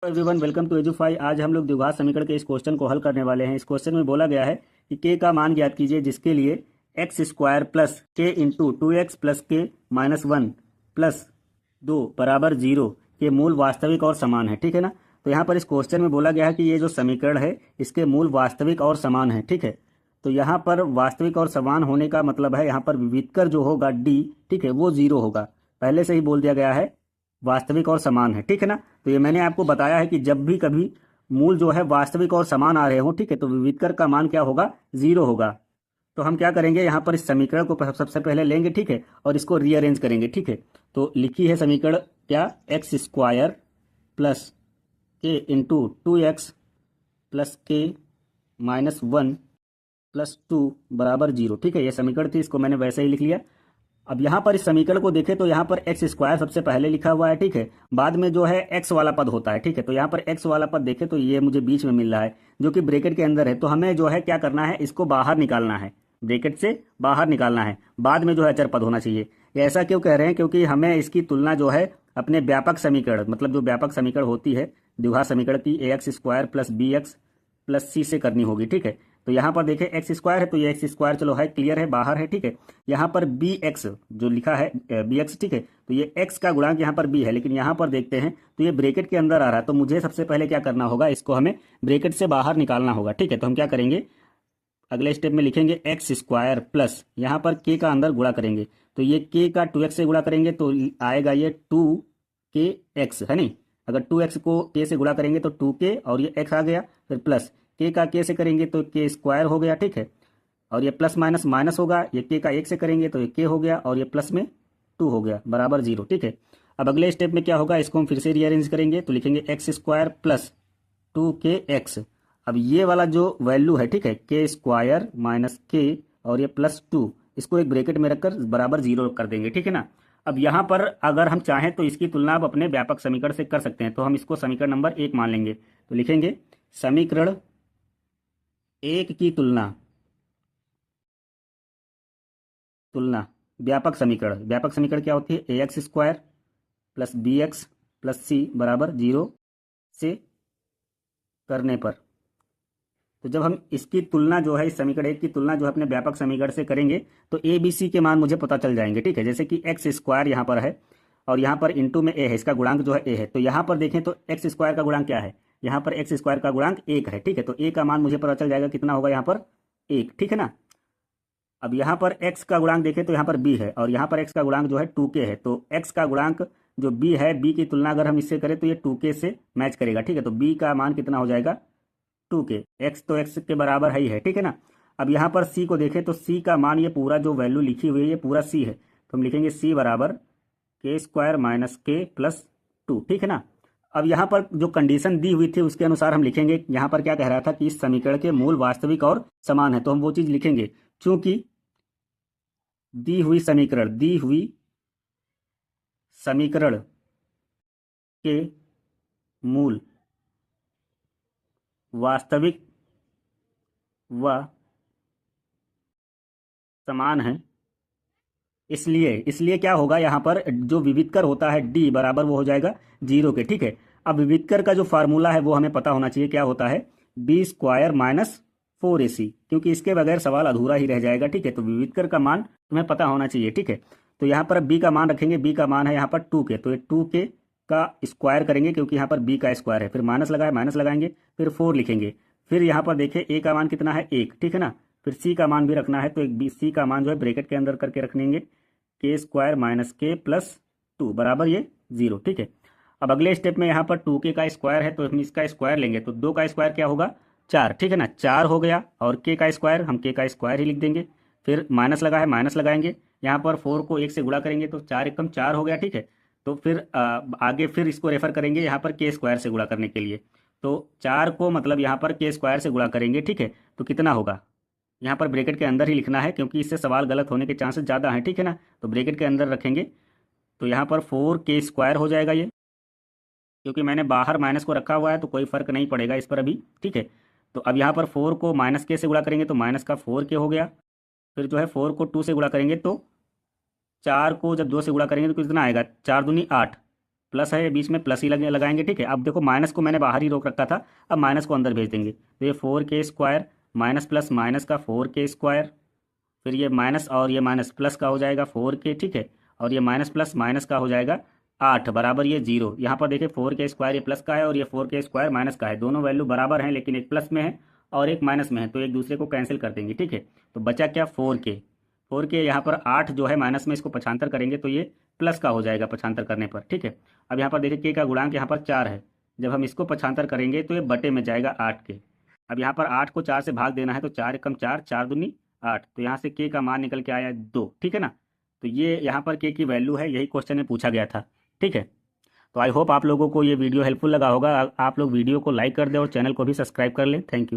Everyone welcome to एजुफाई। आज हम लोग द्विघात समीकरण के इस क्वेश्चन को हल करने वाले हैं। इस क्वेश्चन में बोला गया है कि के का मान ज्ञात कीजिए जिसके लिए एक्स स्क्वायर प्लस के इंटू टू एक्स प्लस के माइनस वन प्लस दो बराबर जीरो के मूल वास्तविक और समान है। ठीक है ना। तो यहाँ पर इस क्वेश्चन में बोला गया है कि ये जो समीकरण है इसके मूल वास्तविक और समान है। ठीक है। तो यहाँ पर वास्तविक और समान होने का मतलब है यहाँ पर विविधकर जो होगा डी, ठीक है, वो जीरो होगा। पहले से ही बोल दिया गया है वास्तविक और समान है। ठीक है ना। तो ये मैंने आपको बताया है कि जब भी कभी मूल जो है वास्तविक और समान आ रहे हो, ठीक है, तो विविधकर का मान क्या होगा, जीरो होगा। तो हम क्या करेंगे, यहाँ पर इस समीकरण को सबसे पहले लेंगे, ठीक है, और इसको रीअरेंज करेंगे। ठीक है। तो लिखी है समीकरण क्या, एक्स स्क्वायर प्लस के इंटू टू एक्स प्लस के माइनस वन प्लस टू बराबर जीरो। ठीक है, ये समीकरण थी, इसको मैंने वैसे ही लिख लिया। अब यहाँ पर इस समीकरण को देखें तो यहाँ पर एक्स स्क्वायर सबसे पहले लिखा हुआ है। ठीक है। बाद में जो है एक्स वाला पद होता है। ठीक है। तो यहाँ पर एक्स वाला पद देखें तो ये मुझे बीच में मिल रहा है जो कि ब्रैकेट के अंदर है। तो हमें जो है क्या करना है, इसको बाहर निकालना है, ब्रैकेट से बाहर निकालना है। बाद में जो है अचर पद होना चाहिए। ये ऐसा क्यों कह रहे हैं, क्योंकि हमें इसकी तुलना जो है अपने व्यापक समीकरण, मतलब जो व्यापक समीकरण होती है द्विघात समीकरण की, a x square plus b x plus c से करनी होगी। ठीक है। तो यहाँ पर देखें एक्स स्क्वायर है तो ये एक्स स्क्वायर चलो है, क्लियर है, बाहर है। ठीक है। यहाँ पर बी एक्स जो लिखा है बी एक्स, ठीक है, तो ये एक्स का गुणांक यहाँ पर बी है, लेकिन यहाँ पर देखते हैं तो ये ब्रैकेट के अंदर आ रहा है। तो मुझे सबसे पहले क्या करना होगा, इसको हमें ब्रैकेट से बाहर निकालना होगा। ठीक है। तो हम क्या करेंगे, अगले स्टेप में लिखेंगे एक्स स्क्वायर प्लस यहाँ पर के का अंदर गुणा करेंगे। तो ये के का टू एक्स से गुणा करेंगे तो आएगा ये टू के एक्स, है नहीं। अगर टू एक्स को के से गुणा करेंगे तो टू के, और ये एक्स आ गया, फिर प्लस के का के से करेंगे तो के स्क्वायर हो गया। ठीक है। और ये प्लस माइनस माइनस होगा, ये के का एक से करेंगे तो ये के हो गया, और ये प्लस में टू हो गया बराबर जीरो। ठीक है। अब अगले स्टेप में क्या होगा, इसको हम फिर से रीअरेंज करेंगे तो लिखेंगे एक्स स्क्वायर प्लस टू के एक्स। अब ये वाला जो वैल्यू है, ठीक है, के स्क्वायर माइनस के और ये प्लस टू, इसको एक ब्रैकेट में रखकर बराबर जीरो कर देंगे। ठीक है ना। अब यहाँ पर अगर हम चाहें तो इसकी तुलना आप अपने व्यापक समीकरण से कर सकते हैं। तो हम इसको समीकरण नंबर एक मान लेंगे। तो लिखेंगे समीकरण एक की तुलना, तुलना व्यापक समीकरण। व्यापक समीकरण क्या होती है, a x square plus b x plus c बराबर जीरो से करने पर। तो जब हम इसकी तुलना जो है, इस समीकरण एक की तुलना जो है अपने व्यापक समीकरण से करेंगे तो ए बी सी के मान मुझे पता चल जाएंगे। ठीक है। जैसे कि एक्स स्क्वायर यहाँ पर है और यहाँ पर इंटू में ए है, इसका गुणांक जो है ए है। तो यहाँ पर देखें तो एक्स स्क्वायर का गुणांक क्या है, यहाँ पर एक्स स्क्वायर का गुणांक एक है। ठीक है। तो ए का मान मुझे पता चल जाएगा कितना होगा, यहाँ पर एक। ठीक है ना। अब यहाँ पर x का गुणांक देखें तो यहाँ पर b है, और यहाँ पर x का गुणांक जो है 2k है। तो x का गुणांक जो b है, b की तुलना अगर हम इससे करें तो ये 2k से मैच करेगा। ठीक है। तो b का मान कितना हो जाएगा, 2k। x तो x के बराबर है ही है। ठीक है ना। अब यहाँ पर c को देखें तो c का मान, ये पूरा जो वैल्यू लिखी हुई है ये पूरा c है। तो हम लिखेंगे c बराबर के स्क्वायर माइनस के प्लस टू। ठीक है ना। अब यहाँ पर जो कंडीशन दी हुई थी उसके अनुसार हम लिखेंगे, यहाँ पर क्या कह रहा था कि इस समीकरण के मूल वास्तविक और समान है, तो हम वो चीज़ लिखेंगे। चूंकि दी हुई समीकरण के मूल वास्तविक व समान है, इसलिए इसलिए क्या होगा, यहाँ पर जो विविधकर होता है डी बराबर वो हो जाएगा जीरो के। ठीक है। अब विविधकर का जो फार्मूला है वो हमें पता होना चाहिए, क्या होता है, बी स्क्वायर माइनस फोर ए सी, क्योंकि इसके बगैर सवाल अधूरा ही रह जाएगा। ठीक है। तो विविधकर का मान तुम्हें पता होना चाहिए। ठीक है। तो यहाँ पर बी का मान रखेंगे, बी का मान है यहाँ पर टू के, तो ये टू के का स्क्वायर करेंगे क्योंकि यहाँ पर बी का स्क्वायर है, फिर माइनस लगाए, माइनस लगाएंगे, फिर फोर लिखेंगे। फिर यहाँ पर देखिए ए का मान कितना है, एक। ठीक है ना। फिर सी का मान भी रखना है, तो एक बी सी का मान जो है ब्रैकेट के अंदर करके रखेंगे, के स्क्वायर माइनस के प्लस टू बराबर ये जीरो। ठीक है। अब अगले स्टेप में यहाँ पर टू के का स्क्वायर है तो हम इसका स्क्वायर लेंगे, तो दो का स्क्वायर क्या होगा, चार। ठीक है ना। चार हो गया, और के का स्क्वायर हम के का स्क्वायर ही लिख देंगे, फिर माइनस लगा है, माइनस लगाएंगे, यहाँ पर फोर को एक से गुणा करेंगे तो चार एकम चार हो गया। ठीक है। तो फिर आगे फिर इसको रेफर करेंगे यहाँ पर के स्क्वायर से गुणा करने के लिए, तो चार को मतलब यहाँ पर के स्क्वायर से गुणा करेंगे। ठीक है। तो कितना होगा, यहाँ पर ब्रैकेट के अंदर ही लिखना है क्योंकि इससे सवाल गलत होने के चांसेस ज़्यादा हैं। ठीक है ना। तो ब्रैकेट के अंदर रखेंगे तो यहाँ पर फोर के स्क्वायर हो जाएगा ये, क्योंकि मैंने बाहर माइनस को रखा हुआ है तो कोई फर्क नहीं पड़ेगा इस पर अभी। ठीक है। तो अब यहाँ पर फोर को माइनस के से गुणा करेंगे तो माइनस का फोर के हो गया, फिर जो है फोर को टू से गुणा करेंगे तो चार को जब दो से गुणा करेंगे तो कितना आएगा, चार दूनी आठ, प्लस है, बीच में प्लस ही लगाएंगे, ठीक है। अब देखो माइनस को मैंने बाहर ही रोक रखा था, अब माइनस को अंदर भेज देंगे, तो ये 4k² माइनस प्लस माइनस का 4k², फिर ये माइनस और ये माइनस प्लस का हो जाएगा 4k, ठीक है। और ये माइनस प्लस माइनस का हो जाएगा 8 बराबर ये 0। यहाँ पर देखिए 4k² ये प्लस का है और ये 4k² माइनस का है, दोनों वैल्यू बराबर हैं, लेकिन एक प्लस में है और एक माइनस में है, तो एक दूसरे को कैंसिल कर देंगे, ठीक है। तो बचा क्या, 4k यहाँ पर 8 जो है माइनस में, इसको पक्षांतर करेंगे तो ये प्लस का हो जाएगा पक्षांतर करने पर, ठीक है। अब यहाँ पर देखिए के का गुणांक यहाँ पर 4 है, जब हम इसको पक्षांतर करेंगे तो ये बटे में जाएगा 8 के। अब यहाँ पर 8 को 4 से भाग देना है, तो 4 एकम 4, 4 दूनी 8, तो यहाँ से के का मान निकल के आया 2, ठीक है ना। तो ये यहाँ पर के की वैल्यू है, यही क्वेश्चन में पूछा गया था, ठीक है। तो आई होप आप लोगों को ये वीडियो हेल्पफुल लगा होगा। आप लोग वीडियो को लाइक कर दें और चैनल को भी सब्सक्राइब कर लें। Thank you.